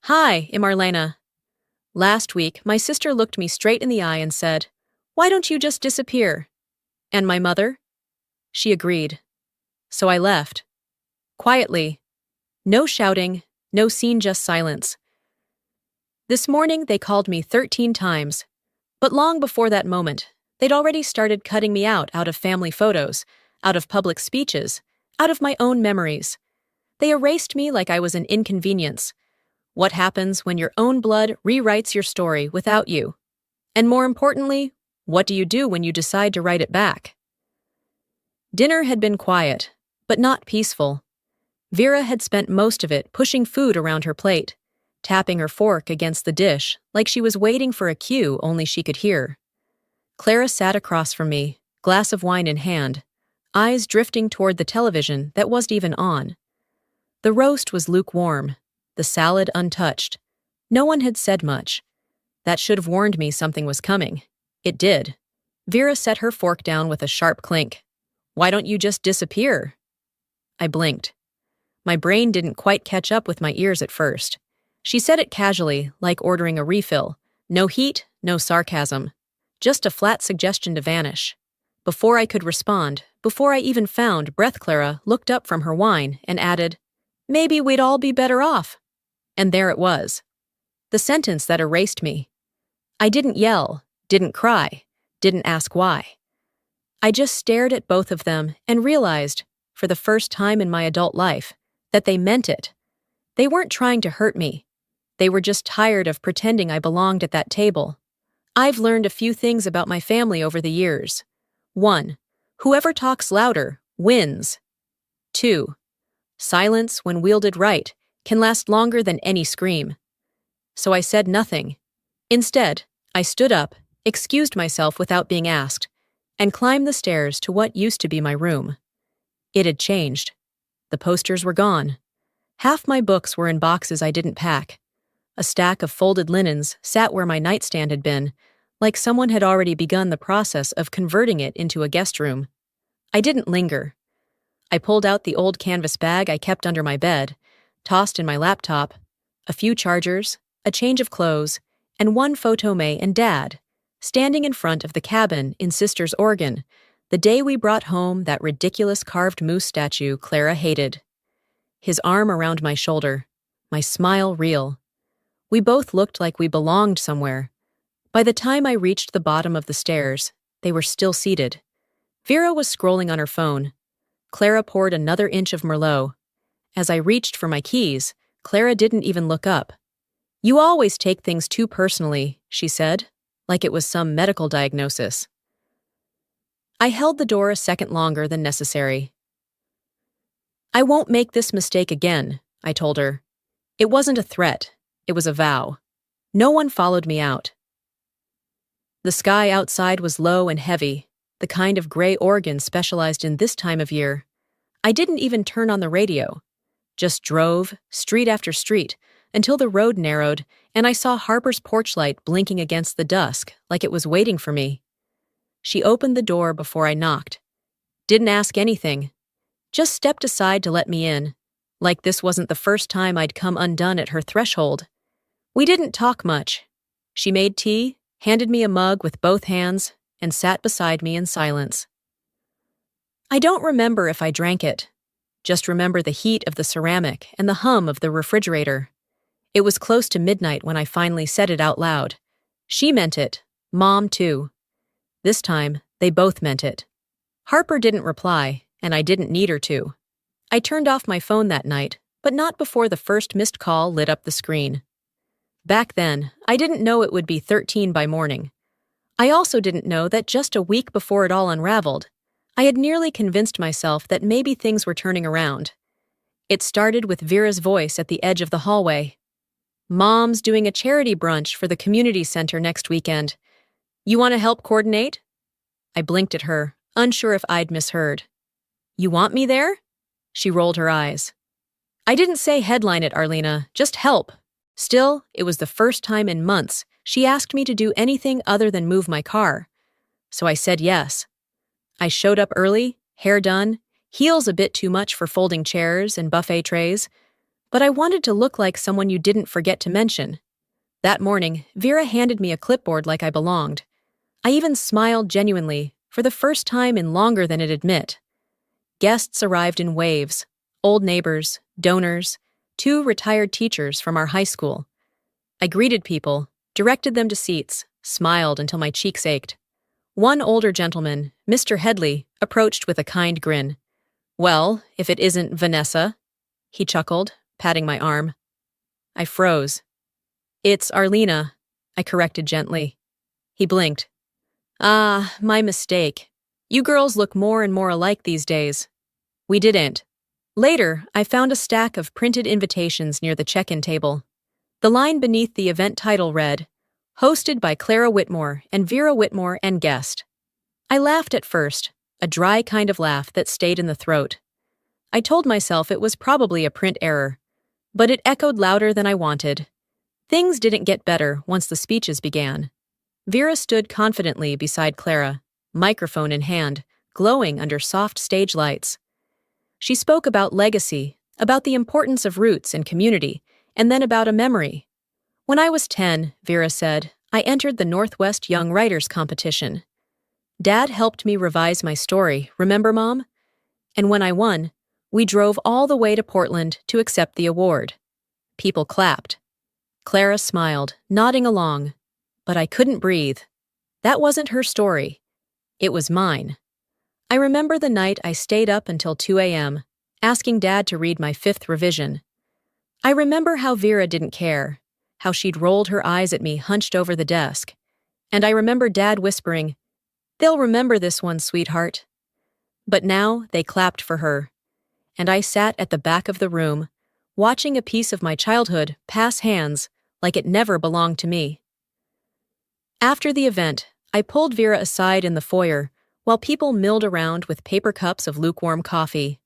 Hi, I'm Marlena. Last week, my sister looked me straight in the eye and said, "Why don't you just disappear?" And my mother? She agreed. So I left. Quietly. No shouting, no scene, just silence. This morning, they called me 13 times. But long before that moment, they'd already started cutting me out of family photos, out of public speeches, out of my own memories. They erased me like I was an inconvenience. What happens when your own blood rewrites your story without you? And more importantly, what do you do when you decide to write it back? Dinner had been quiet, but not peaceful. Vera had spent most of it pushing food around her plate, tapping her fork against the dish like she was waiting for a cue only she could hear. Clara sat across from me, glass of wine in hand, eyes drifting toward the television that wasn't even on. The roast was lukewarm, the salad untouched. No one had said much. That should have warned me something was coming. It did. Vera set her fork down with a sharp clink. "Why don't you just disappear?" I blinked. My brain didn't quite catch up with my ears at first. She said it casually, like ordering a refill. No heat, no sarcasm. Just a flat suggestion to vanish. Before I could respond, before I even found breath, Clara looked up from her wine and added, "Maybe we'd all be better off." And there it was. The sentence that erased me. I didn't yell, didn't cry, didn't ask why. I just stared at both of them and realized, for the first time in my adult life, that they meant it. They weren't trying to hurt me. They were just tired of pretending I belonged at that table. I've learned a few things about my family over the years. 1. Whoever talks louder wins. 2. Silence, when wielded right, can last longer than any scream. So I said nothing. Instead, I stood up, excused myself without being asked, and climbed the stairs to what used to be my room. It had changed. The posters were gone. Half my books were in boxes I didn't pack. A stack of folded linens sat where my nightstand had been, like someone had already begun the process of converting it into a guest room. I didn't linger. I pulled out the old canvas bag I kept under my bed, tossed in my laptop, a few chargers, a change of clothes, and one photo May and Dad, standing in front of the cabin in Sister's Oregon, the day we brought home that ridiculous carved moose statue Clara hated. His arm around my shoulder, my smile real. We both looked like we belonged somewhere. By the time I reached the bottom of the stairs, they were still seated. Vera was scrolling on her phone. Clara poured another inch of Merlot. As I reached for my keys, Clara didn't even look up. "You always take things too personally," she said, like it was some medical diagnosis. I held the door a second longer than necessary. "I won't make this mistake again," I told her. It wasn't a threat. It was a vow. No one followed me out. The sky outside was low and heavy, the kind of gray Oregon specialized in this time of year. I didn't even turn on the radio. Just drove, street after street, until the road narrowed and I saw Harper's porch light blinking against the dusk like it was waiting for me. She opened the door before I knocked. Didn't ask anything. Just stepped aside to let me in, like this wasn't the first time I'd come undone at her threshold. We didn't talk much. She made tea, handed me a mug with both hands, and sat beside me in silence. I don't remember if I drank it. Just remember the heat of the ceramic and the hum of the refrigerator. It was close to midnight when I finally said it out loud. She meant it. Mom, too. This time, they both meant it. Harper didn't reply, and I didn't need her to. I turned off my phone that night, but not before the first missed call lit up the screen. Back then, I didn't know it would be 13 by morning. I also didn't know that just a week before it all unraveled, I had nearly convinced myself that maybe things were turning around. It started with Vera's voice at the edge of the hallway. "Mom's doing a charity brunch for the community center next weekend. You want to help coordinate?" I blinked at her, unsure if I'd misheard. "You want me there?" She rolled her eyes. "I didn't say headline it, Arlena, just help." Still, it was the first time in months she asked me to do anything other than move my car. So I said yes. I showed up early, hair done, heels a bit too much for folding chairs and buffet trays, but I wanted to look like someone you didn't forget to mention. That morning, Vera handed me a clipboard like I belonged. I even smiled genuinely, for the first time in longer than I'd admit. Guests arrived in waves: old neighbors, donors, 2 retired teachers from our high school. I greeted people, directed them to seats, smiled until my cheeks ached. One older gentleman, Mr. Headley, approached with a kind grin. "Well, if it isn't Vanessa," he chuckled, patting my arm. I froze. "It's Arlena," I corrected gently. He blinked. "Ah, my mistake. You girls look more and more alike these days." We didn't. Later, I found a stack of printed invitations near the check-in table. The line beneath the event title read, "Hosted by Clara Whitmore and Vera Whitmore and guest." I laughed at first, a dry kind of laugh that stayed in the throat. I told myself it was probably a print error, but it echoed louder than I wanted. Things didn't get better once the speeches began. Vera stood confidently beside Clara, microphone in hand, glowing under soft stage lights. She spoke about legacy, about the importance of roots and community, and then about a memory. "When I was 10, Vera said, I entered the Northwest Young Writers Competition. Dad helped me revise my story, remember, Mom? And when I won, we drove all the way to Portland to accept the award." People clapped. Clara smiled, nodding along, but I couldn't breathe. That wasn't her story. It was mine. I remember the night I stayed up until 2 a.m., asking Dad to read my 5th revision. I remember how Vera didn't care, how she'd rolled her eyes at me hunched over the desk. And I remember Dad whispering, "They'll remember this one, sweetheart." But now they clapped for her, and I sat at the back of the room, watching a piece of my childhood pass hands like it never belonged to me. After the event, I pulled Vera aside in the foyer while people milled around with paper cups of lukewarm coffee.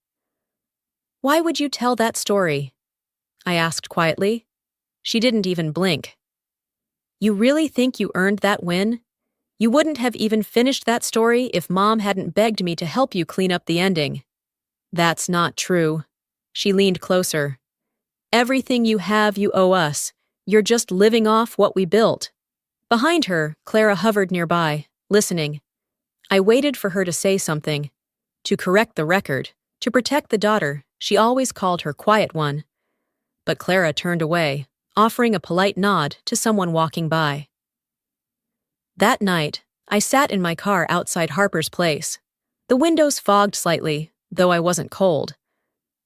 "Why would you tell that story?" I asked quietly. She didn't even blink. "You really think you earned that win? You wouldn't have even finished that story if Mom hadn't begged me to help you clean up the ending." "That's not true." She leaned closer. "Everything you have you owe us. You're just living off what we built." Behind her, Clara hovered nearby, listening. I waited for her to say something. To correct the record, to protect the daughter she always called her quiet one. But Clara turned away, offering a polite nod to someone walking by. That night, I sat in my car outside Harper's place. The windows fogged slightly, though I wasn't cold.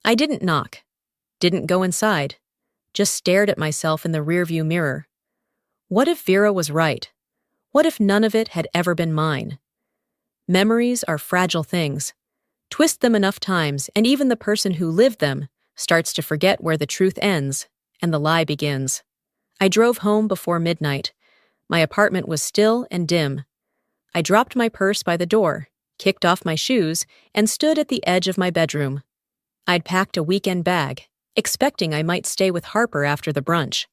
I didn't knock, didn't go inside, just stared at myself in the rearview mirror. What if Vera was right? What if none of it had ever been mine? Memories are fragile things. Twist them enough times, and even the person who lived them starts to forget where the truth ends and the lie begins. I drove home before midnight. My apartment was still and dim. I dropped my purse by the door, kicked off my shoes, and stood at the edge of my bedroom. I'd packed a weekend bag, expecting I might stay with Harper after the brunch.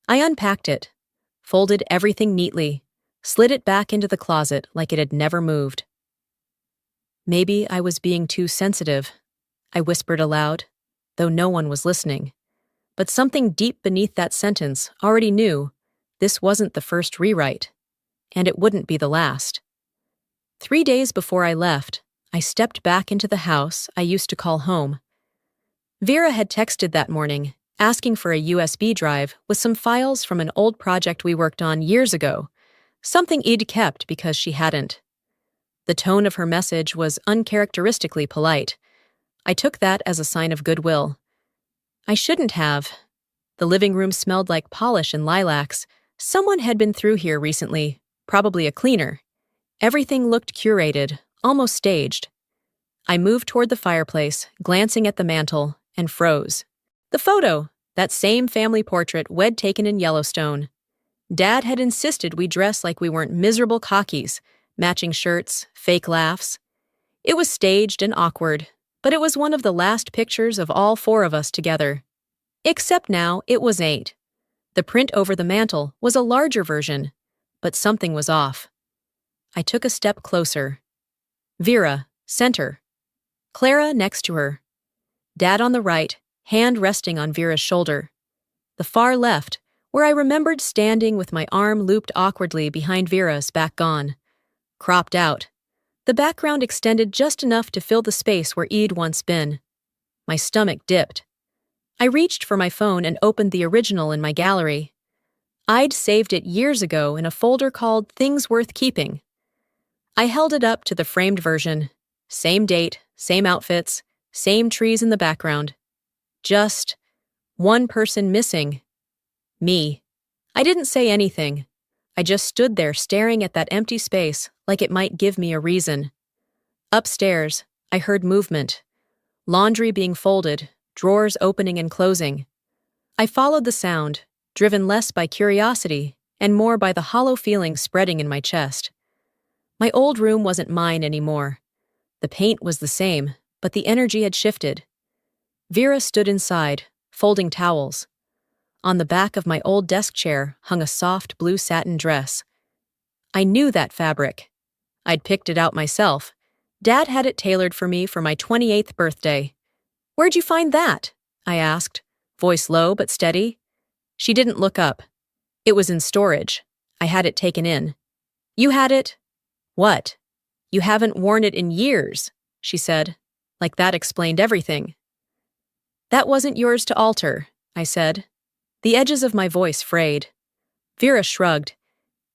I unpacked it, folded everything neatly, slid it back into the closet like it had never moved. Maybe I was being too sensitive, I whispered aloud, though no one was listening. But something deep beneath that sentence already knew this wasn't the first rewrite, and it wouldn't be the last. 3 days before I left, I stepped back into the house I used to call home. Vera had texted that morning, asking for a USB drive with some files from an old project we worked on years ago, something I'd kept because she hadn't. The tone of her message was uncharacteristically polite. I took that as a sign of goodwill. I shouldn't have. The living room smelled like polish and lilacs. Someone had been through here recently, probably a cleaner. Everything looked curated, almost staged. I moved toward the fireplace, glancing at the mantel, and froze. The photo, that same family portrait we'd taken in Yellowstone. Dad had insisted we dress like we weren't miserable cockies, matching shirts, fake laughs. It was staged and awkward, but it was one of the last pictures of all 4 of us together. Except now it was 8. The print over the mantel was a larger version, but something was off. I took a step closer. Vera, center. Clara next to her. Dad on the right, hand resting on Vera's shoulder. The far left, where I remembered standing with my arm looped awkwardly behind Vera's, back gone. Cropped out. The background extended just enough to fill the space where E'd once been. My stomach dipped. I reached for my phone and opened the original in my gallery. I'd saved it years ago in a folder called Things Worth Keeping. I held it up to the framed version. Same date, same outfits, same trees in the background. Just one person missing. Me. I didn't say anything. I just stood there staring at that empty space like it might give me a reason. Upstairs, I heard movement. Laundry being folded, drawers opening and closing. I followed the sound, driven less by curiosity and more by the hollow feeling spreading in my chest. My old room wasn't mine anymore. The paint was the same, but the energy had shifted. Vera stood inside, folding towels. On the back of my old desk chair hung a soft blue satin dress. I knew that fabric. I'd picked it out myself. Dad had it tailored for me for my 28th birthday. "Where'd you find that?" I asked, voice low but steady. She didn't look up. "It was in storage. I had it taken in." "You had it?" "What?" "You haven't worn it in years," she said, like that explained everything. "That wasn't yours to alter," I said. The edges of my voice frayed. Vera shrugged.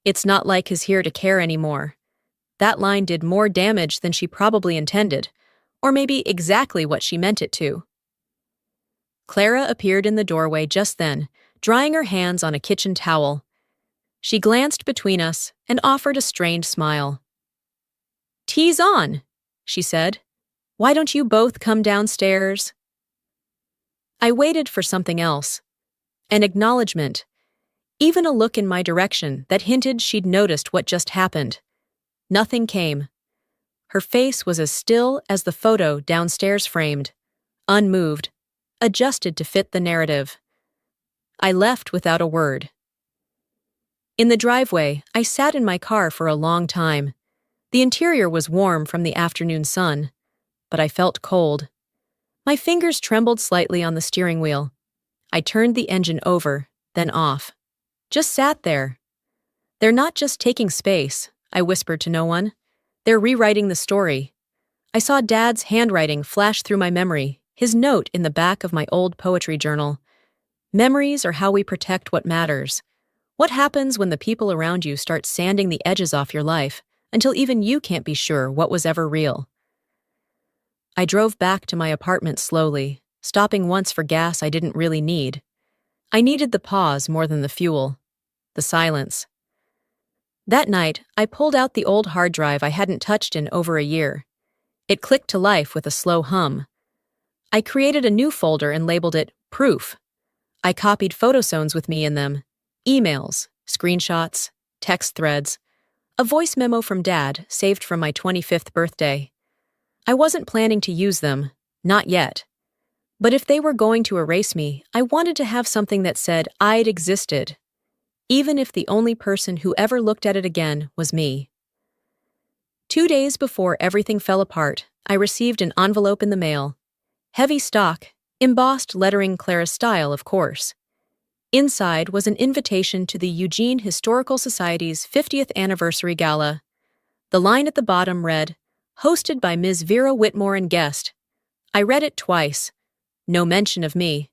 "It's not like he's here to care anymore." That line did more damage than she probably intended, or maybe exactly what she meant it to. Clara appeared in the doorway just then, drying her hands on a kitchen towel. She glanced between us and offered a strained smile. "Tea's on," she said. "Why don't you both come downstairs?" I waited for something else. An acknowledgement. Even a look in my direction that hinted she'd noticed what just happened. Nothing came. Her face was as still as the photo downstairs framed, unmoved, adjusted to fit the narrative. I left without a word. In the driveway, I sat in my car for a long time. The interior was warm from the afternoon sun, but I felt cold. My fingers trembled slightly on the steering wheel. I turned the engine over, then off. Just sat there. "They're not just taking space," I whispered to no one. "They're rewriting the story." I saw Dad's handwriting flash through my memory, his note in the back of my old poetry journal. Memories are how we protect what matters. What happens when the people around you start sanding the edges off your life until even you can't be sure what was ever real? I drove back to my apartment slowly, stopping once for gas I didn't really need. I needed the pause more than the fuel. The silence. That night, I pulled out the old hard drive I hadn't touched in over a year. It clicked to life with a slow hum. I created a new folder and labeled it Proof. I copied photozones with me in them, emails, screenshots, text threads, a voice memo from Dad saved from my 25th birthday. I wasn't planning to use them, not yet. But if they were going to erase me, I wanted to have something that said I'd existed, even if the only person who ever looked at it again was me. 2 days before everything fell apart, I received an envelope in the mail. Heavy stock, embossed lettering Clara's style, of course. Inside was an invitation to the Eugene Historical Society's 50th anniversary gala. The line at the bottom read, "Hosted by Ms. Vera Whitmore and guest." I read it twice. No mention of me.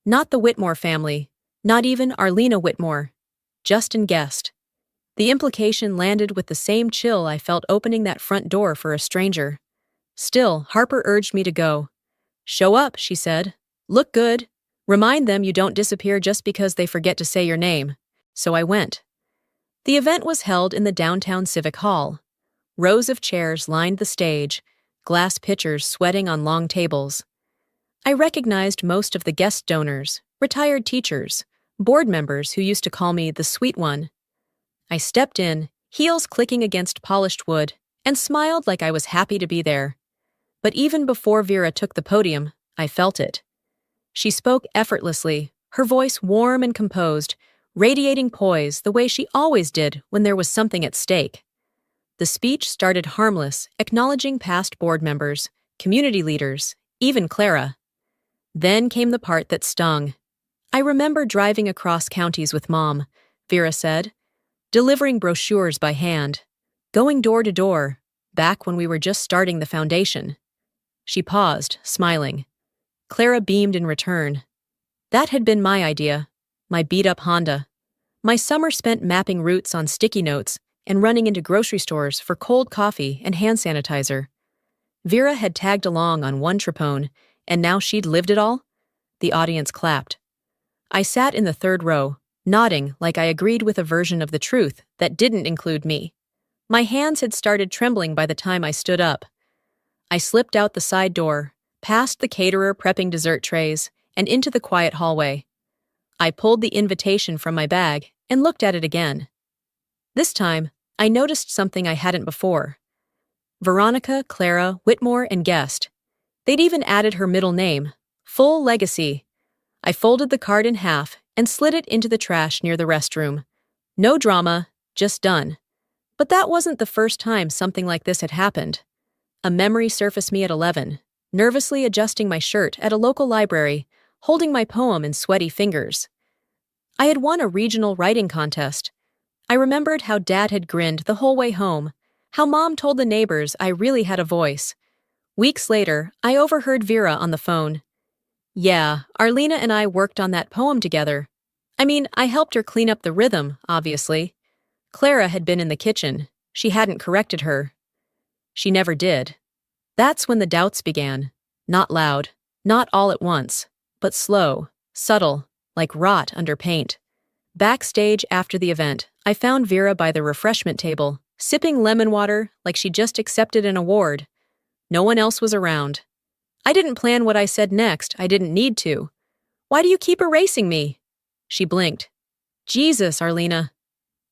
Not the Whitmore family, not even Arlena Whitmore. Just and guest. The implication landed with the same chill I felt opening that front door for a stranger. Still, Harper urged me to go. "Show up," she said. "Look good. Remind them you don't disappear just because they forget to say your name." So I went. The event was held in the downtown Civic Hall. Rows of chairs lined the stage, glass pitchers sweating on long tables. I recognized most of the guest donors, retired teachers, board members who used to call me the sweet one. I stepped in, heels clicking against polished wood, and smiled like I was happy to be there. But even before Vera took the podium, I felt it. She spoke effortlessly, her voice warm and composed, radiating poise the way she always did when there was something at stake. The speech started harmless, acknowledging past board members, community leaders, even Clara. Then came the part that stung. I remember driving across counties with Mom, Vera said, delivering brochures by hand, going door to door, back when we were just starting the foundation. She paused, smiling. Clara beamed in return. That had been my idea, my beat-up Honda. My summer spent mapping routes on sticky notes and running into grocery stores for cold coffee and hand sanitizer. Vera had tagged along on one tripone, and now she'd lived it all? The audience clapped. I sat in the third row, nodding like I agreed with a version of the truth that didn't include me. My hands had started trembling by the time I stood up. I slipped out the side door, past the caterer prepping dessert trays, and into the quiet hallway. I pulled the invitation from my bag and looked at it again. This time, I noticed something I hadn't before. Veronica, Clara, Whitmore, and Guest. They'd even added her middle name, Full Legacy. I folded the card in half and slid it into the trash near the restroom. No drama, just done. But that wasn't the first time something like this had happened. A memory surfaced me at 11, nervously adjusting my shirt at a local library, holding my poem in sweaty fingers. I had won a regional writing contest. I remembered how Dad had grinned the whole way home, how Mom told the neighbors I really had a voice. Weeks later, I overheard Vera on the phone. Yeah, Arlena and I worked on that poem together. I helped her clean up the rhythm, obviously. Clara had been in the kitchen. She hadn't corrected her. She never did. That's when the doubts began. Not loud, not all at once, but slow, subtle, like rot under paint. Backstage after the event, I found Vera by the refreshment table, sipping lemon water like she just accepted an award. No one else was around. I didn't plan what I said next. I didn't need to. Why do you keep erasing me? She blinked. Jesus, Arlena.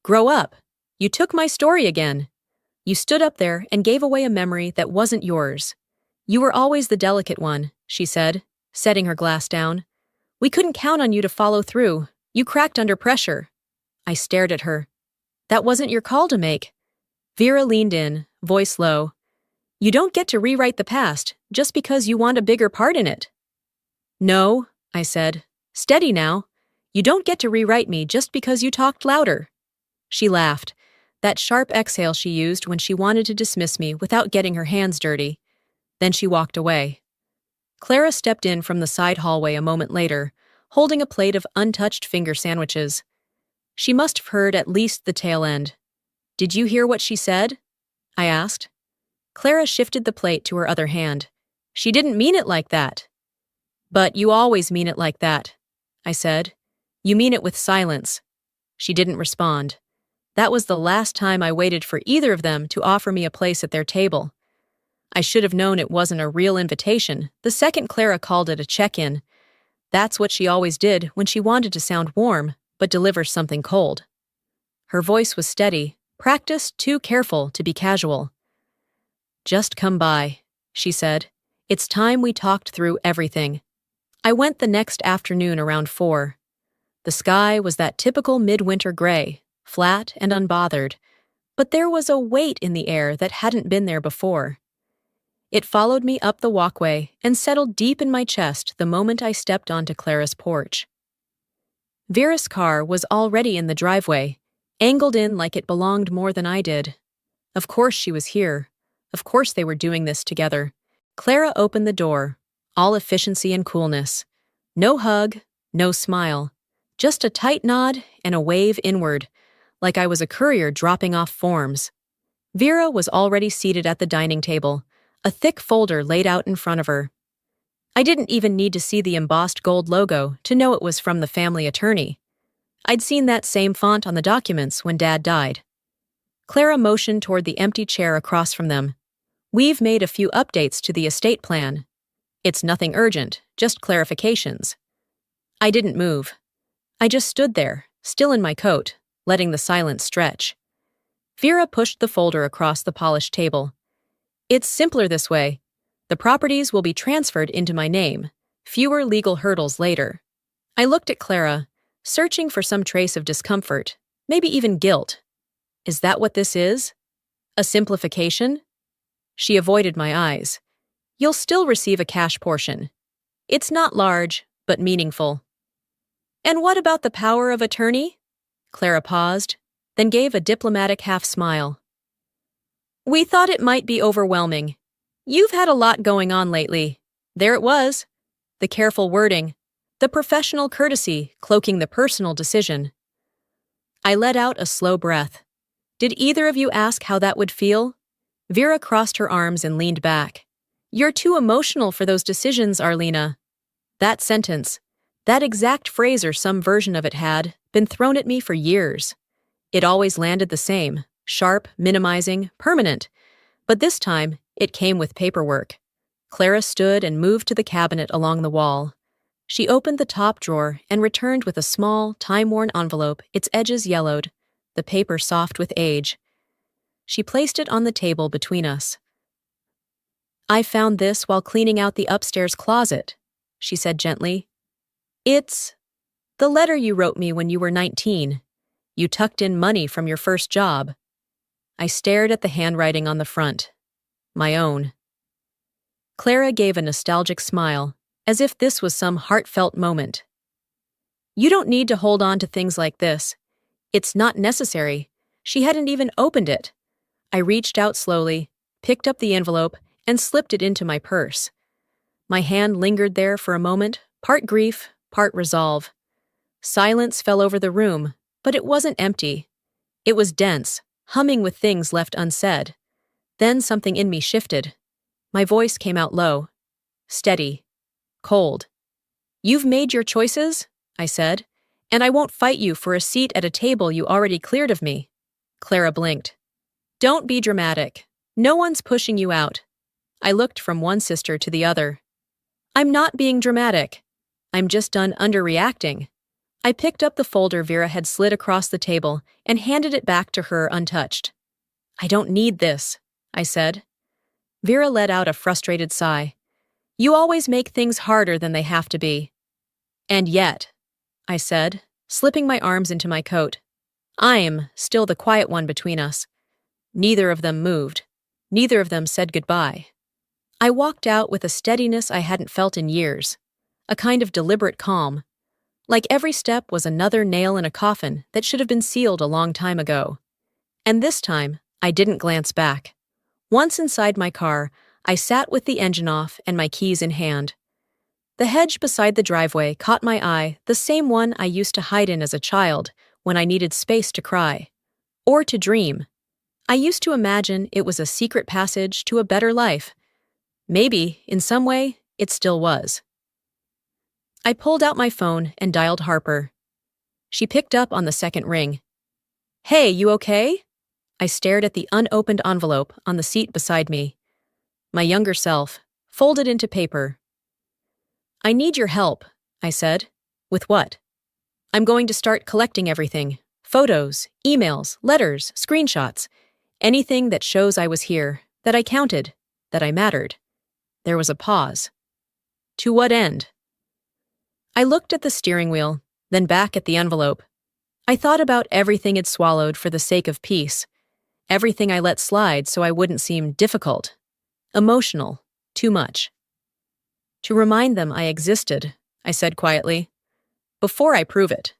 Grow up. You took my story again. You stood up there and gave away a memory that wasn't yours. You were always the delicate one, she said, setting her glass down. We couldn't count on you to follow through. You cracked under pressure. I stared at her. That wasn't your call to make. Vera leaned in, voice low. You don't get to rewrite the past just because you want a bigger part in it. No, I said. Steady now. You don't get to rewrite me just because you talked louder. She laughed, that sharp exhale she used when she wanted to dismiss me without getting her hands dirty. Then she walked away. Clara stepped in from the side hallway a moment later, holding a plate of untouched finger sandwiches. She must have heard at least the tail end. Did you hear what she said? I asked. Clara shifted the plate to her other hand. She didn't mean it like that. But you always mean it like that, I said. You mean it with silence. She didn't respond. That was the last time I waited for either of them to offer me a place at their table. I should have known it wasn't a real invitation the second Clara called it a check-in. That's what she always did when she wanted to sound warm, but deliver something cold. Her voice was steady, practiced too careful to be casual. Just come by, she said. It's time we talked through everything. I went the next afternoon around 4. The sky was that typical midwinter gray, flat and unbothered, but there was a weight in the air that hadn't been there before. It followed me up the walkway and settled deep in my chest the moment I stepped onto Clara's porch. Vera's car was already in the driveway, angled in like it belonged more than I did. Of course she was here. Of course they were doing this together. Clara opened the door, all efficiency and coolness. No hug, no smile. Just a tight nod and a wave inward, like I was a courier dropping off forms. Vera was already seated at the dining table, a thick folder laid out in front of her. I didn't even need to see the embossed gold logo to know it was from the family attorney. I'd seen that same font on the documents when Dad died. Clara motioned toward the empty chair across from them. We've made a few updates to the estate plan. It's nothing urgent, just clarifications. I didn't move. I just stood there, still in my coat, letting the silence stretch. Vera pushed the folder across the polished table. It's simpler this way. The properties will be transferred into my name, fewer legal hurdles later. I looked at Clara, searching for some trace of discomfort, maybe even guilt. Is that what this is? A simplification? She avoided my eyes. You'll still receive a cash portion. It's not large, but meaningful. And what about the power of attorney? Clara paused, then gave a diplomatic half-smile. We thought it might be overwhelming. You've had a lot going on lately. There it was. The careful wording, the professional courtesy cloaking the personal decision. I let out a slow breath. Did either of you ask how that would feel? Vera crossed her arms and leaned back. You're too emotional for those decisions, Arlena. That sentence, that exact phrase or some version of it had been thrown at me for years. It always landed the same, sharp, minimizing, permanent. But this time, it came with paperwork. Clara stood and moved to the cabinet along the wall. She opened the top drawer and returned with a small, time-worn envelope, its edges yellowed, the paper soft with age. She placed it on the table between us. I found this while cleaning out the upstairs closet, she said gently. It's the letter you wrote me when you were 19. You tucked in money from your first job. I stared at the handwriting on the front. My own. Clara gave a nostalgic smile, as if this was some heartfelt moment. You don't need to hold on to things like this. It's not necessary. She hadn't even opened it. I reached out slowly, picked up the envelope, and slipped it into my purse. My hand lingered there for a moment, part grief, part resolve. Silence fell over the room, but it wasn't empty. It was dense, humming with things left unsaid. Then something in me shifted. My voice came out low, steady, cold. You've made your choices, I said, and I won't fight you for a seat at a table you already cleared of me. Clara blinked. Don't be dramatic. No one's pushing you out. I looked from one sister to the other. I'm not being dramatic. I'm just done underreacting. I picked up the folder Vera had slid across the table and handed it back to her untouched. I don't need this, I said. Vera let out a frustrated sigh. You always make things harder than they have to be. And yet, I said, slipping my arms into my coat, I'm still the quiet one between us. Neither of them moved. Neither of them said goodbye. I walked out with a steadiness I hadn't felt in years, a kind of deliberate calm, like every step was another nail in a coffin that should have been sealed a long time ago. And this time, I didn't glance back. Once inside my car, I sat with the engine off and my keys in hand. The hedge beside the driveway caught my eye, the same one I used to hide in as a child when I needed space to cry. Or to dream. I used to imagine it was a secret passage to a better life. Maybe, in some way, it still was. I pulled out my phone and dialed Harper. She picked up on the second ring. Hey, you okay? I stared at the unopened envelope on the seat beside me. My younger self, folded into paper. I need your help, I said. With what? I'm going to start collecting everything. Photos, emails, letters, screenshots. Anything that shows I was here, that I counted, that I mattered. There was a pause. To what end? I looked at the steering wheel, then back at the envelope. I thought about everything it swallowed for the sake of peace. Everything I let slide so I wouldn't seem difficult. Emotional. Too much. To remind them I existed, I said quietly. Before I prove it.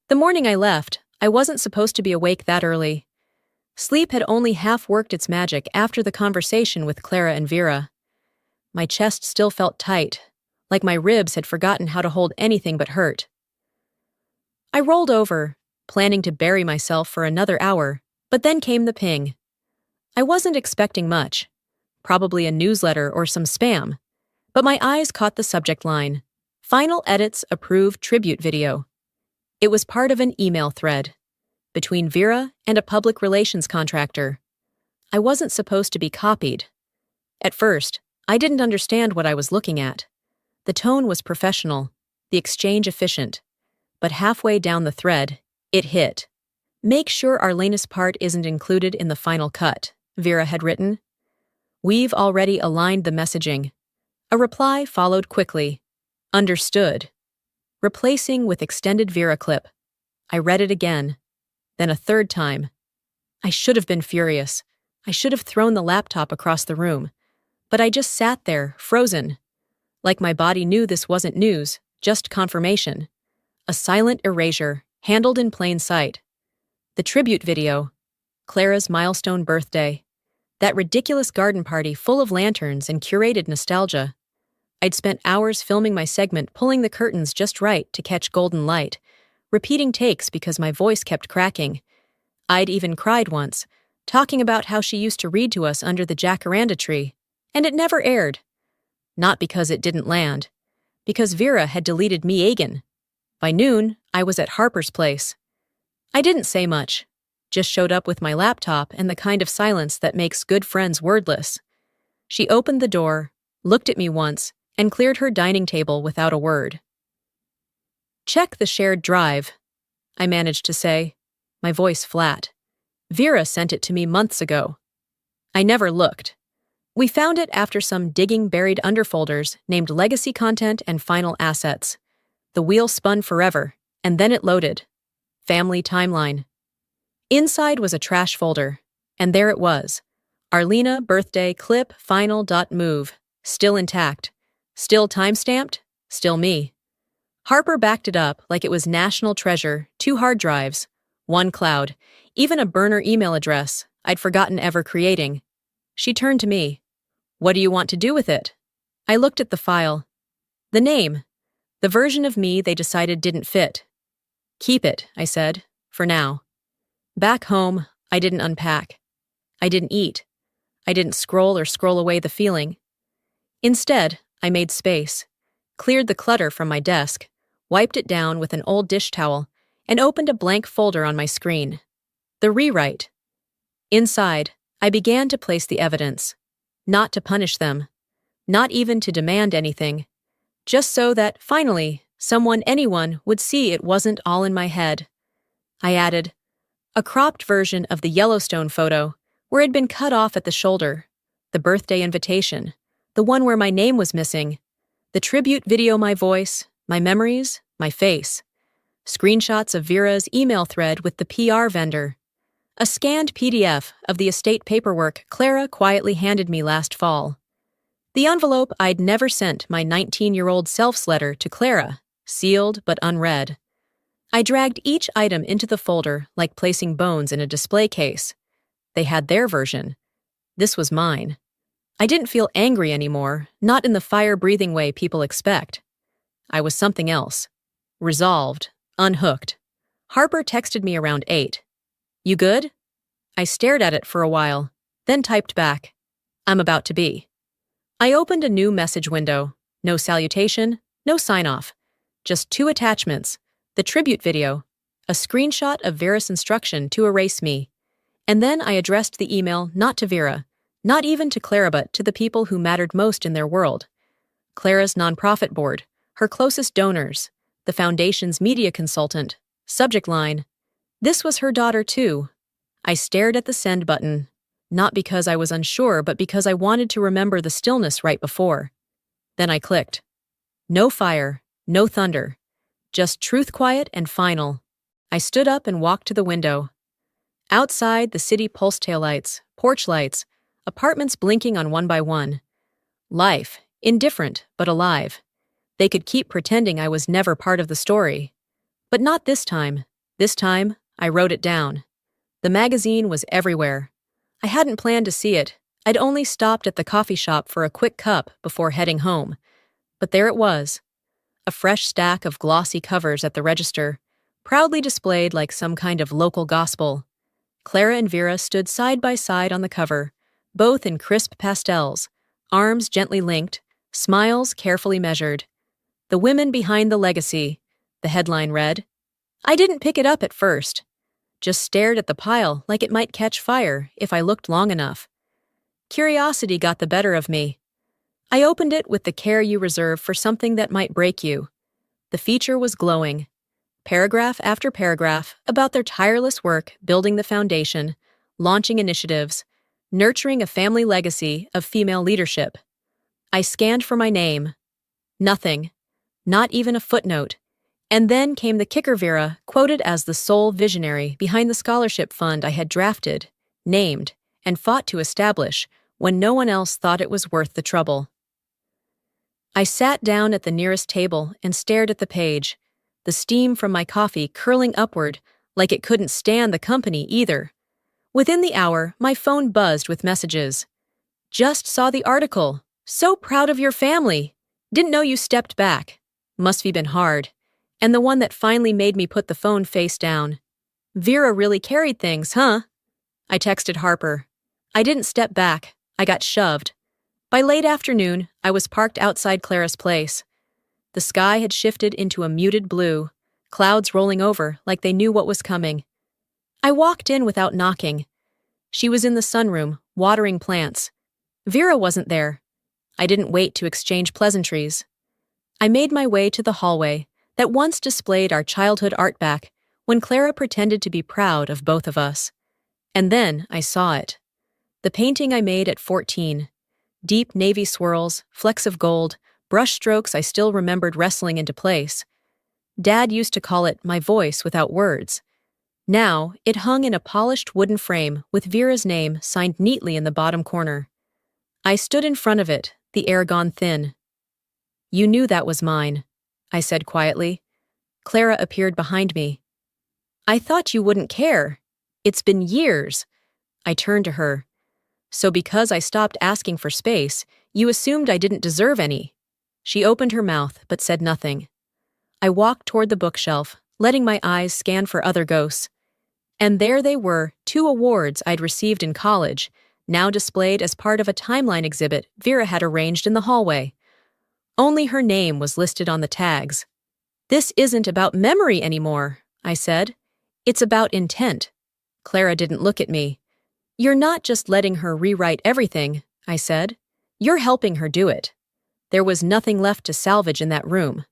The morning I left, I wasn't supposed to be awake that early. Sleep had only half worked its magic after the conversation with Clara and Vera. My chest still felt tight, like my ribs had forgotten how to hold anything but hurt. I rolled over, planning to bury myself for another hour, but then came the ping. I wasn't expecting much, probably a newsletter or some spam, but my eyes caught the subject line, Final Edits Approved Tribute Video. It was part of an email thread between Vera and a public relations contractor. I wasn't supposed to be copied. At first, I didn't understand what I was looking at. The tone was professional, the exchange efficient, but halfway down the thread, it hit. Make sure Arlena's part isn't included in the final cut, Vera had written. We've already aligned the messaging. A reply followed quickly. Understood. Replacing with extended Vera clip. I read it again, then a third time. I should have been furious. I should have thrown the laptop across the room. But I just sat there, frozen. Like my body knew this wasn't news, just confirmation. A silent erasure, handled in plain sight. The tribute video. Clara's milestone birthday. That ridiculous garden party full of lanterns and curated nostalgia. I'd spent hours filming my segment, pulling the curtains just right to catch golden light, repeating takes because my voice kept cracking. I'd even cried once, talking about how she used to read to us under the jacaranda tree, and it never aired. Not because it didn't land, because Vera had deleted me again. By noon, I was at Harper's place. I didn't say much, just showed up with my laptop and the kind of silence that makes good friends wordless. She opened the door, looked at me once, and cleared her dining table without a word. "Check the shared drive," I managed to say, my voice flat. "Vera sent it to me months ago." I never looked. We found it after some digging buried underfolders named Legacy Content and Final Assets. The wheel spun forever, and then it loaded. Family Timeline. Inside was a trash folder, and there it was. Arlena birthday clip final.move. Still intact. Still time-stamped. Still me. Harper backed it up like it was national treasure, 2 hard drives, 1 cloud, even a burner email address I'd forgotten ever creating. She turned to me. "What do you want to do with it?" I looked at the file. The name. The version of me they decided didn't fit. "Keep it," I said, "for now." Back home, I didn't unpack. I didn't eat. I didn't scroll away the feeling. Instead, I made space, cleared the clutter from my desk, wiped it down with an old dish towel, and opened a blank folder on my screen. The rewrite. Inside, I began to place the evidence. Not to punish them. Not even to demand anything. Just so that, finally, anyone would see it wasn't all in my head. I added a cropped version of the Yellowstone photo, where it'd been cut off at the shoulder, the birthday invitation, the one where my name was missing, the tribute video, my voice, my memories, my face, screenshots of Vera's email thread with the PR vendor, a scanned PDF of the estate paperwork Clara quietly handed me last fall, the envelope I'd never sent my 19-year-old self's letter to Clara, sealed but unread. I dragged each item into the folder like placing bones in a display case. They had their version. This was mine. I didn't feel angry anymore, not in the fire-breathing way people expect. I was something else. Resolved, unhooked. Harper texted me around 8. "You good?" I stared at it for a while, then typed back, "I'm about to be." I opened a new message window. No salutation, no sign-off. Just 2 attachments. The tribute video, a screenshot of Vera's instruction to erase me. And then I addressed the email not to Vera, not even to Clara, but to the people who mattered most in their world. Clara's nonprofit board, her closest donors, the foundation's media consultant. Subject line, "This was her daughter too." I stared at the send button, not because I was unsure, but because I wanted to remember the stillness right before. Then I clicked. No fire, no thunder. Just truth, quiet and final. I stood up and walked to the window. Outside, the city pulsed taillights, porch lights, apartments blinking on one by one. Life, indifferent but alive. They could keep pretending I was never part of the story. But not this time. This time, I wrote it down. The magazine was everywhere. I hadn't planned to see it. I'd only stopped at the coffee shop for a quick cup before heading home. But there it was. A fresh stack of glossy covers at the register, proudly displayed like some kind of local gospel. Clara and Vera stood side by side on the cover, both in crisp pastels, arms gently linked, smiles carefully measured. "The women behind the legacy," the headline read. I didn't pick it up at first, just stared at the pile like it might catch fire if I looked long enough. Curiosity got the better of me. I opened it with the care you reserve for something that might break you. The feature was glowing. Paragraph after paragraph about their tireless work building the foundation, launching initiatives, nurturing a family legacy of female leadership. I scanned for my name. Nothing. Not even a footnote. And then came the kicker: Vera, quoted as the sole visionary behind the scholarship fund I had drafted, named, and fought to establish when no one else thought it was worth the trouble. I sat down at the nearest table and stared at the page, the steam from my coffee curling upward like it couldn't stand the company either. Within the hour, my phone buzzed with messages. Just saw the article. So proud of your family. Didn't know you stepped back. Must have been hard. And the one that finally made me put the phone face down. Vera really carried things, huh? I texted Harper. I didn't step back. I got shoved. By late afternoon, I was parked outside Clara's place. The sky had shifted into a muted blue, clouds rolling over like they knew what was coming. I walked in without knocking. She was in the sunroom, watering plants. Vera wasn't there. I didn't wait to exchange pleasantries. I made my way to the hallway that once displayed our childhood art back when Clara pretended to be proud of both of us. And then I saw it. The painting I made at 14. Deep navy swirls, flecks of gold, brush strokes I still remembered wrestling into place. Dad used to call it my voice without words. Now, it hung in a polished wooden frame with Vera's name signed neatly in the bottom corner. I stood in front of it, the air gone thin. You knew that was mine, I said quietly. Clara appeared behind me. I thought you wouldn't care. It's been years. I turned to her. So because I stopped asking for space, you assumed I didn't deserve any. She opened her mouth but said nothing. I walked toward the bookshelf, letting my eyes scan for other ghosts. And there they were, 2 awards I'd received in college, now displayed as part of a timeline exhibit Vera had arranged in the hallway. Only her name was listed on the tags. This isn't about memory anymore, I said. It's about intent. Clara didn't look at me. You're not just letting her rewrite everything, I said. You're helping her do it. There was nothing left to salvage in that room.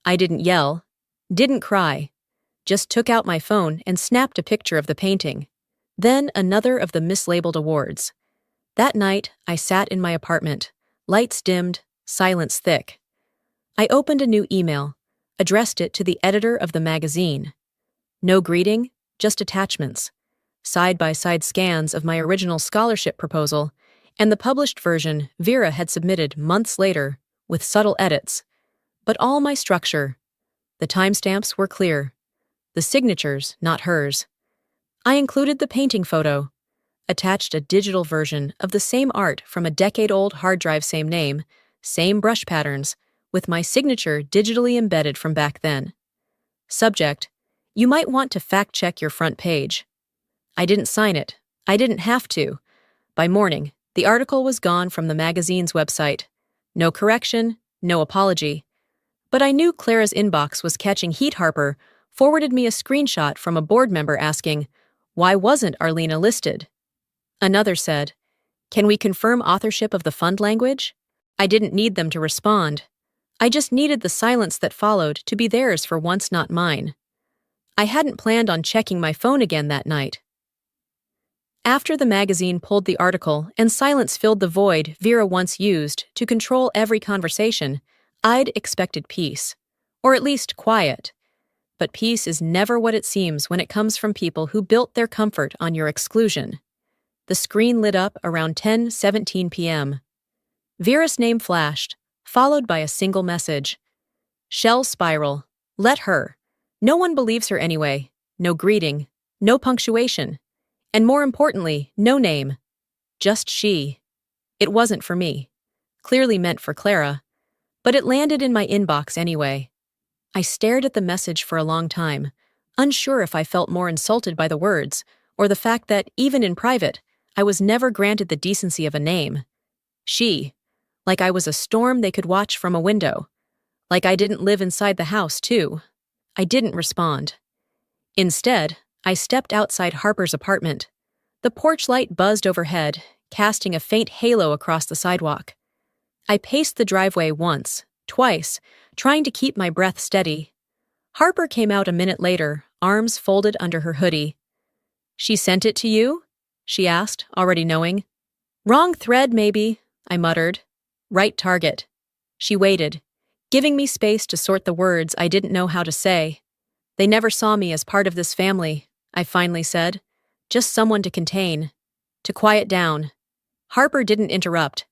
I didn't yell, didn't cry, just took out my phone and snapped a picture of the painting. Then another of the mislabeled awards. That night, I sat in my apartment, lights dimmed, silence thick. I opened a new email, addressed it to the editor of the magazine. No greeting, just attachments. Side-by-side scans of my original scholarship proposal and the published version Vera had submitted months later with subtle edits. But all my structure. The timestamps were clear. The signatures, not hers. I included the painting photo, attached a digital version of the same art from a decade-old hard drive, same name, same brush patterns, with my signature digitally embedded from back then. Subject: you might want to fact-check your front page. I didn't sign it. I didn't have to. By morning, the article was gone from the magazine's website. No correction, no apology. But I knew Clara's inbox was catching heat. Harper forwarded me a screenshot from a board member asking, why wasn't Arlena listed? Another said, can we confirm authorship of the fund language? I didn't need them to respond. I just needed the silence that followed to be theirs for once, not mine. I hadn't planned on checking my phone again that night. After the magazine pulled the article and silence filled the void Vera once used to control every conversation, I'd expected peace. Or at least quiet. But peace is never what it seems when it comes from people who built their comfort on your exclusion. The screen lit up around 10:17 p.m. Vera's name flashed, followed by a single message. Shell spiral. Let her. No one believes her anyway. No greeting. No punctuation. And more importantly, no name. Just she. It wasn't for me. Clearly meant for Clara. But it landed in my inbox anyway. I stared at the message for a long time, unsure if I felt more insulted by the words, or the fact that, even in private, I was never granted the decency of a name. She. Like I was a storm they could watch from a window. Like I didn't live inside the house, too. I didn't respond. Instead, I stepped outside Harper's apartment. The porch light buzzed overhead, casting a faint halo across the sidewalk. I paced the driveway once, twice, trying to keep my breath steady. Harper came out a minute later, arms folded under her hoodie. She sent it to you? She asked, already knowing. Wrong thread, maybe, I muttered. Right target. She waited, giving me space to sort the words I didn't know how to say. They never saw me as part of this family, I finally said. Just someone to contain. To quiet down. Harper didn't interrupt.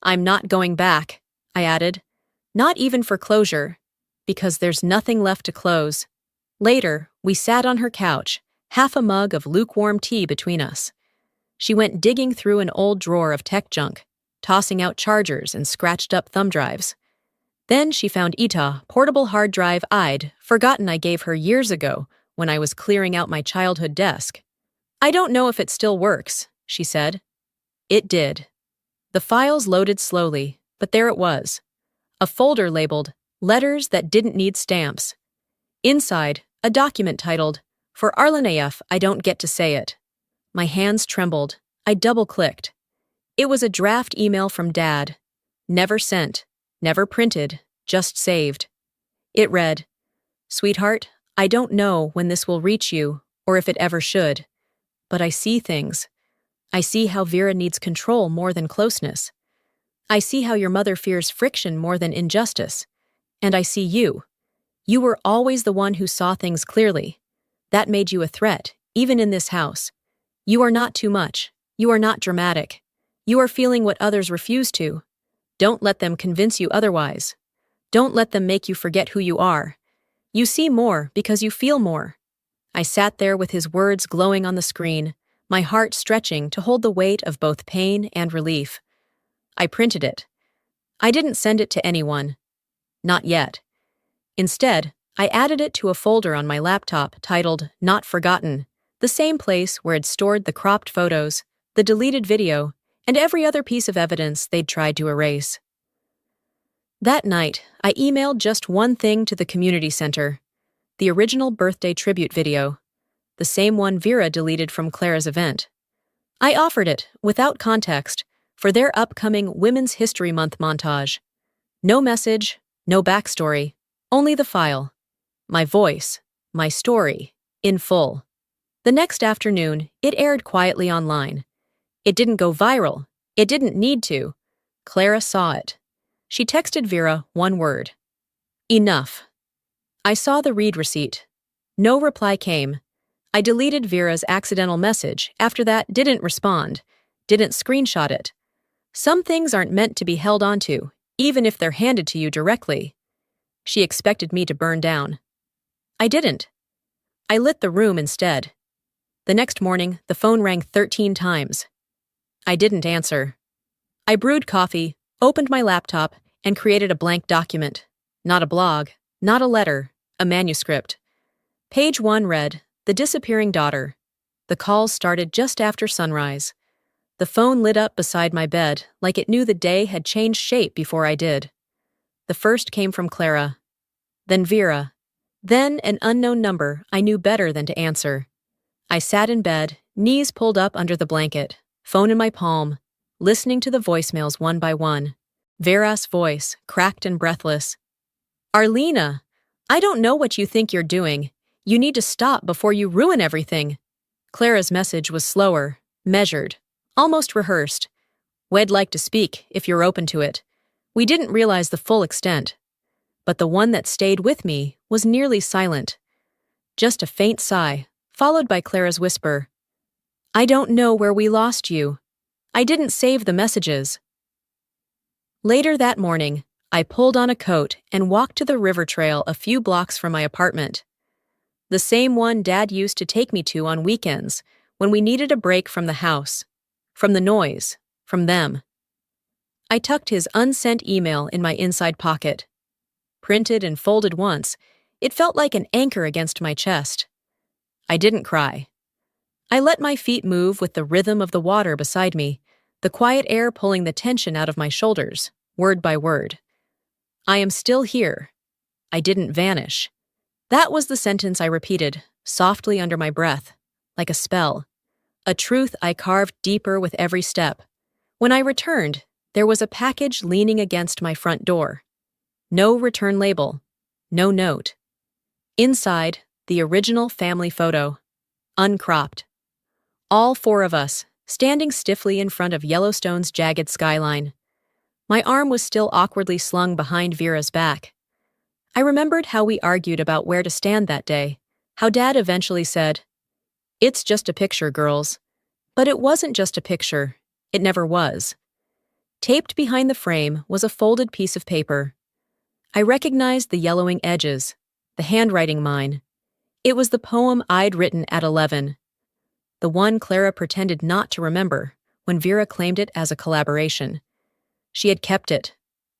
I'm not going back, I added. Not even for closure, because there's nothing left to close. Later, we sat on her couch, half a mug of lukewarm tea between us. She went digging through an old drawer of tech junk, tossing out chargers and scratched-up thumb drives. Then she found Ita, portable hard drive I'd forgotten I gave her years ago when I was clearing out my childhood desk. "I don't know if it still works," she said. It did. The files loaded slowly, but there it was. A folder labeled, "Letters That Didn't Need Stamps." Inside, a document titled, "For Arlenaev, I Don't Get to Say It." My hands trembled. I double-clicked. It was a draft email from Dad. Never sent, never printed, just saved. It read, "Sweetheart, I don't know when this will reach you, or if it ever should. But I see things. I see how Vera needs control more than closeness. I see how your mother fears friction more than injustice. And I see you. You were always the one who saw things clearly. That made you a threat, even in this house. You are not too much. You are not dramatic. You are feeling what others refuse to. Don't let them convince you otherwise. Don't let them make you forget who you are. You see more because you feel more." I sat there with his words glowing on the screen, my heart stretching to hold the weight of both pain and relief. I printed it. I didn't send it to anyone. Not yet. Instead, I added it to a folder on my laptop titled "Not Forgotten," the same place where I'd stored the cropped photos, the deleted video, and every other piece of evidence they'd tried to erase. That night, I emailed just one thing to the community center: the original birthday tribute video, the same one Vera deleted from Clara's event. I offered it, without context, for their upcoming Women's History Month montage. No message, no backstory, only the file. My voice, my story, in full. The next afternoon, it aired quietly online. It didn't go viral. It didn't need to. Clara saw it. She texted Vera one word: "Enough." I saw the read receipt. No reply came. I deleted Vera's accidental message after that, didn't respond, didn't screenshot it. Some things aren't meant to be held onto, even if they're handed to you directly. She expected me to burn down. I didn't. I lit the room instead. The next morning, the phone rang 13 times. I didn't answer. I brewed coffee, opened my laptop, and created a blank document. Not a blog, not a letter, a manuscript. Page 1 read, "The Disappearing Daughter." The calls started just after sunrise. The phone lit up beside my bed, like it knew the day had changed shape before I did. The first came from Clara. Then Vera. Then an unknown number I knew better than to answer. I sat in bed, knees pulled up under the blanket, phone in my palm, listening to the voicemails one by one. Vera's voice, cracked and breathless. "Arlena, I don't know what you think you're doing. You need to stop before you ruin everything." Clara's message was slower, measured, almost rehearsed. "We'd like to speak, if you're open to it." We didn't realize the full extent. But the one that stayed with me was nearly silent. Just a faint sigh, followed by Clara's whisper. "I don't know where we lost you. I didn't save the messages." Later that morning, I pulled on a coat and walked to the river trail a few blocks from my apartment. The same one Dad used to take me to on weekends when we needed a break from the house, from the noise, from them. I tucked his unsent email in my inside pocket. Printed and folded once, it felt like an anchor against my chest. I didn't cry. I let my feet move with the rhythm of the water beside me, the quiet air pulling the tension out of my shoulders, word by word. I am still here. I didn't vanish. That was the sentence I repeated, softly under my breath, like a spell. A truth I carved deeper with every step. When I returned, there was a package leaning against my front door. No return label. No note. Inside, the original family photo. Uncropped. All four of us, standing stiffly in front of Yellowstone's jagged skyline. My arm was still awkwardly slung behind Vera's back. I remembered how we argued about where to stand that day, how Dad eventually said, "It's just a picture, girls." But it wasn't just a picture. It never was. Taped behind the frame was a folded piece of paper. I recognized the yellowing edges, the handwriting mine. It was the poem I'd written at 11, the one Clara pretended not to remember when Vera claimed it as a collaboration. She had kept it,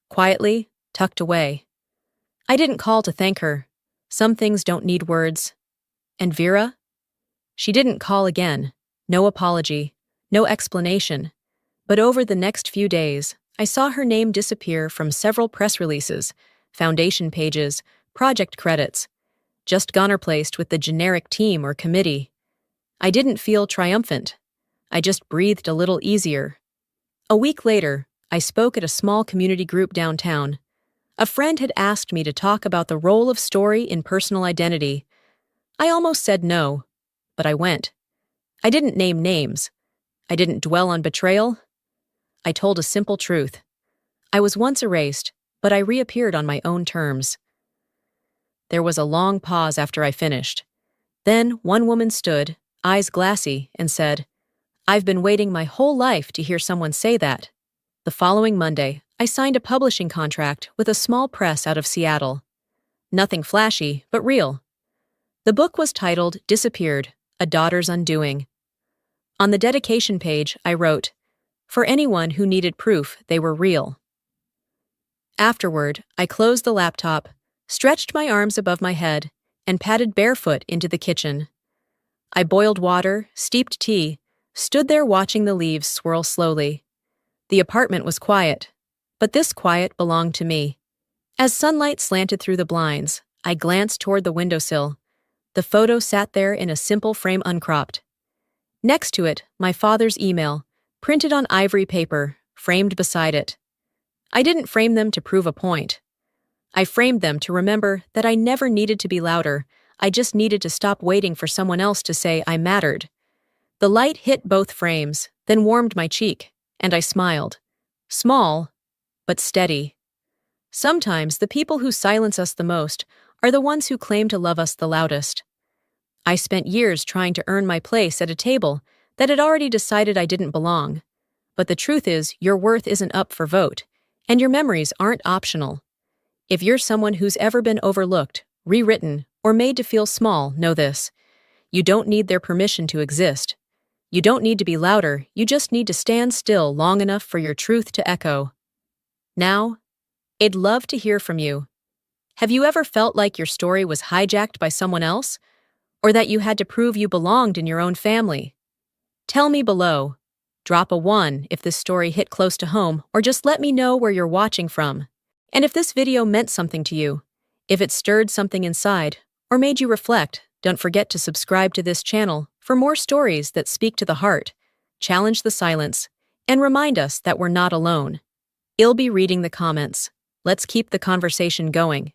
quietly, tucked away. I didn't call to thank her. Some things don't need words. And Vera? She didn't call again. No apology, no explanation. But over the next few days, I saw her name disappear from several press releases, foundation pages, project credits, just gone replaced with the generic team or committee. I didn't feel triumphant. I just breathed a little easier. A week later, I spoke at a small community group downtown. A friend had asked me to talk about the role of story in personal identity. I almost said no, but I went. I didn't name names. I didn't dwell on betrayal. I told a simple truth. I was once erased, but I reappeared on my own terms. There was a long pause after I finished. Then one woman stood, eyes glassy, and said, "I've been waiting my whole life to hear someone say that." The following Monday, I signed a publishing contract with a small press out of Seattle. Nothing flashy, but real. The book was titled Disappeared, A Daughter's Undoing. On the dedication page, I wrote, "For anyone who needed proof they were real." Afterward, I closed the laptop, stretched my arms above my head, and padded barefoot into the kitchen. I boiled water, steeped tea, stood there watching the leaves swirl slowly. The apartment was quiet, but this quiet belonged to me. As sunlight slanted through the blinds, I glanced toward the windowsill. The photo sat there in a simple frame uncropped. Next to it, my father's email, printed on ivory paper, framed beside it. I didn't frame them to prove a point. I framed them to remember that I never needed to be louder. I just needed to stop waiting for someone else to say I mattered. The light hit both frames, then warmed my cheek, and I smiled. Small, but steady. Sometimes the people who silence us the most are the ones who claim to love us the loudest. I spent years trying to earn my place at a table that had already decided I didn't belong. But the truth is, your worth isn't up for vote, and your memories aren't optional. If you're someone who's ever been overlooked, rewritten, or made to feel small, know this. You don't need their permission to exist. You don't need to be louder, you just need to stand still long enough for your truth to echo. Now, I'd love to hear from you. Have you ever felt like your story was hijacked by someone else? Or that you had to prove you belonged in your own family? Tell me below. Drop a 1 if this story hit close to home, or just let me know where you're watching from. And if this video meant something to you, if it stirred something inside, or made you reflect, don't forget to subscribe to this channel for more stories that speak to the heart, challenge the silence, and remind us that we're not alone. I'll be reading the comments. Let's keep the conversation going.